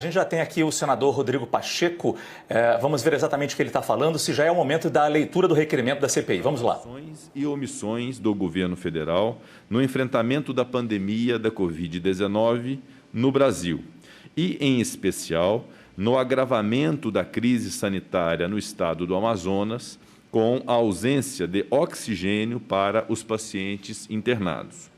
A gente já tem aqui o senador Rodrigo Pacheco. Vamos ver exatamente o que ele está falando, se já é o momento da leitura do requerimento da CPI. Vamos lá. Ações e omissões do governo federal no enfrentamento da pandemia da Covid-19 no Brasil e, em especial, no agravamento da crise sanitária no estado do Amazonas, com a ausência de oxigênio para os pacientes internados.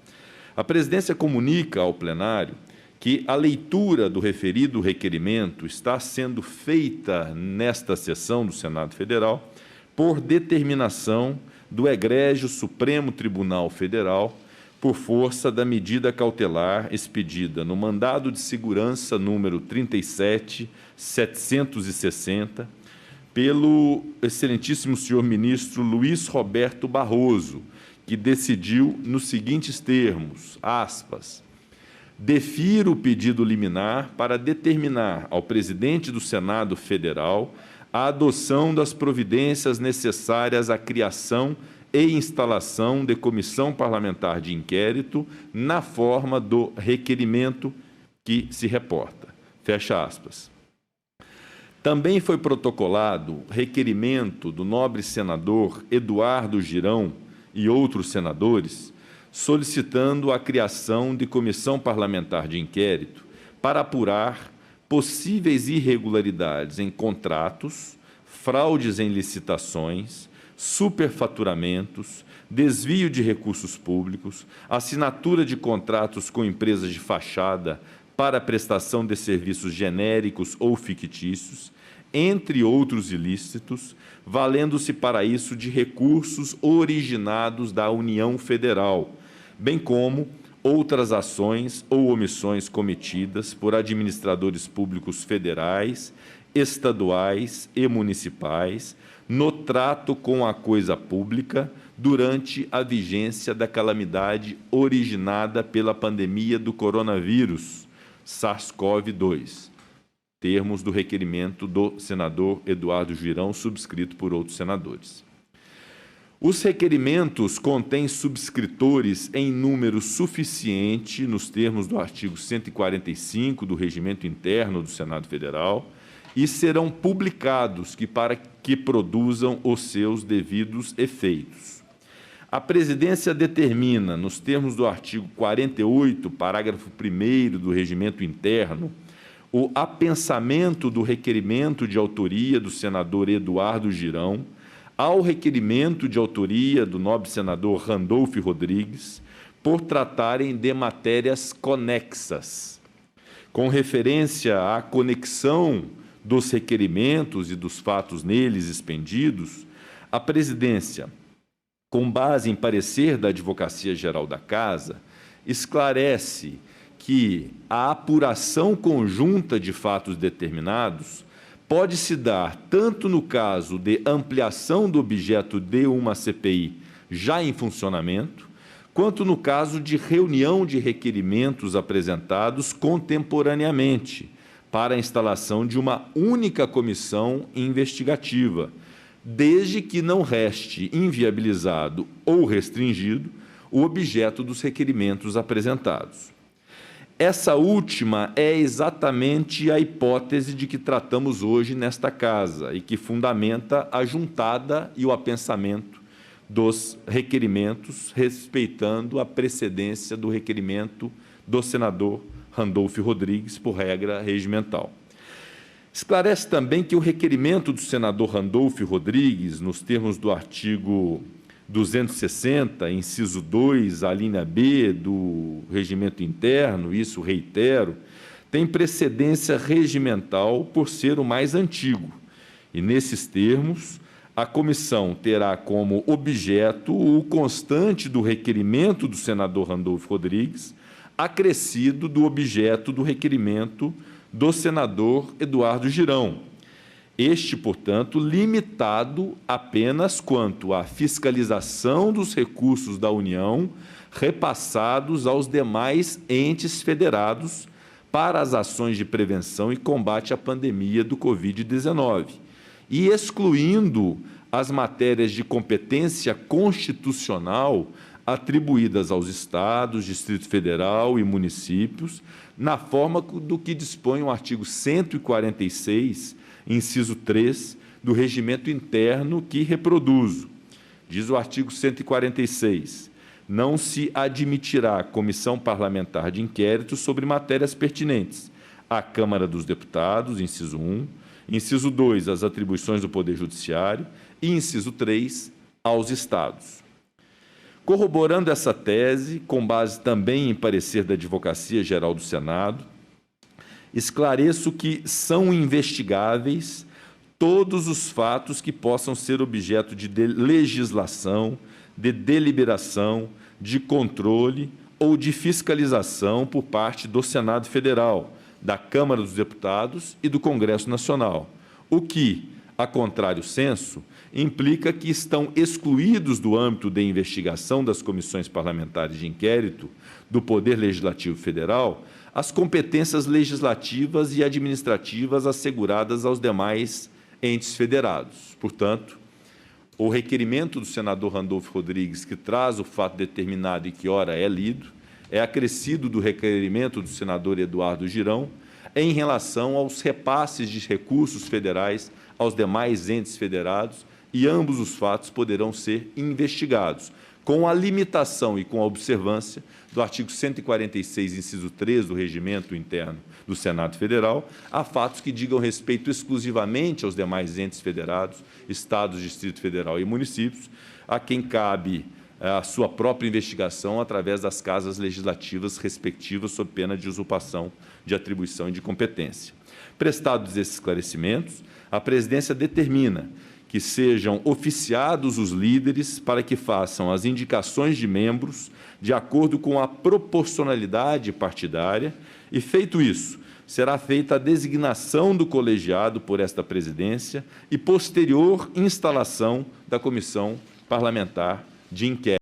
A presidência comunica ao plenário que a leitura do referido requerimento está sendo feita nesta sessão do Senado Federal por determinação do egrégio Supremo Tribunal Federal por força da medida cautelar expedida no mandado de segurança número 37.760 pelo excelentíssimo senhor ministro Luiz Roberto Barroso, que decidiu nos seguintes termos, aspas, defiro o pedido liminar para determinar ao presidente do Senado Federal a adoção das providências necessárias à criação e instalação de comissão parlamentar de inquérito na forma do requerimento que se reporta. Fecha aspas. Também foi protocolado requerimento do nobre senador Eduardo Girão e outros senadores solicitando a criação de comissão parlamentar de inquérito para apurar possíveis irregularidades em contratos, fraudes em licitações, superfaturamentos, desvio de recursos públicos, assinatura de contratos com empresas de fachada para prestação de serviços genéricos ou fictícios, entre outros ilícitos, valendo-se para isso de recursos originados da União Federal, bem como outras ações ou omissões cometidas por administradores públicos federais, estaduais e municipais no trato com a coisa pública durante a vigência da calamidade originada pela pandemia do coronavírus, SARS-CoV-2, termos do requerimento do senador Eduardo Girão, subscrito por outros senadores. Os requerimentos contêm subscritores em número suficiente, nos termos do artigo 145 do Regimento Interno do Senado Federal, e serão publicados para que produzam os seus devidos efeitos. A presidência determina, nos termos do artigo 48, parágrafo 1º do Regimento Interno, o apensamento do requerimento de autoria do senador Eduardo Girão ao requerimento de autoria do nobre senador Randolfo Rodrigues por tratarem de matérias conexas. Com referência à conexão dos requerimentos e dos fatos neles expendidos, a presidência, com base em parecer da Advocacia Geral da Casa, esclarece que a apuração conjunta de fatos determinados pode-se dar tanto no caso de ampliação do objeto de uma CPI já em funcionamento, quanto no caso de reunião de requerimentos apresentados contemporaneamente para a instalação de uma única comissão investigativa, desde que não reste inviabilizado ou restringido o objeto dos requerimentos apresentados. Essa última é exatamente a hipótese de que tratamos hoje nesta casa e que fundamenta a juntada e o apensamento dos requerimentos, respeitando a precedência do requerimento do senador Randolfo Rodrigues, por regra regimental. Esclarece também que o requerimento do senador Randolfo Rodrigues, nos termos do artigo 260, inciso 2, a linha B do Regimento Interno, isso reitero, tem precedência regimental por ser o mais antigo. E, nesses termos, a comissão terá como objeto o constante do requerimento do senador Randolfo Rodrigues, acrescido do objeto do requerimento do senador Eduardo Girão. Este, portanto, limitado apenas quanto à fiscalização dos recursos da União repassados aos demais entes federados para as ações de prevenção e combate à pandemia do Covid-19, e excluindo as matérias de competência constitucional atribuídas aos estados, Distrito Federal e municípios, na forma do que dispõe o artigo 146, inciso 3, do regimento interno que reproduzo. Diz o artigo 146, não se admitirá comissão parlamentar de inquérito sobre matérias pertinentes à Câmara dos Deputados, inciso 1, inciso 2, as atribuições do Poder Judiciário e, inciso 3, aos Estados. Corroborando essa tese, com base também em parecer da Advocacia Geral do Senado, esclareço que são investigáveis todos os fatos que possam ser objeto de legislação, de deliberação, de controle ou de fiscalização por parte do Senado Federal, da Câmara dos Deputados e do Congresso Nacional, o que, a contrário senso, implica que estão excluídos do âmbito de investigação das comissões parlamentares de inquérito do Poder Legislativo Federal as competências legislativas e administrativas asseguradas aos demais entes federados. Portanto, o requerimento do senador Randolfo Rodrigues, que traz o fato determinado e que ora é lido, é acrescido do requerimento do senador Eduardo Girão em relação aos repasses de recursos federais aos demais entes federados, e ambos os fatos poderão ser investigados, com a limitação e com a observância do artigo 146, inciso 3 do regimento interno do Senado Federal, a fatos que digam respeito exclusivamente aos demais entes federados, Estados, Distrito Federal e municípios, a quem cabe a sua própria investigação através das casas legislativas respectivas, sob pena de usurpação de atribuição e de competência. Prestados esses esclarecimentos, a presidência determina que sejam oficiados os líderes para que façam as indicações de membros de acordo com a proporcionalidade partidária e, feito isso, será feita a designação do colegiado por esta presidência e posterior instalação da comissão parlamentar de inquérito.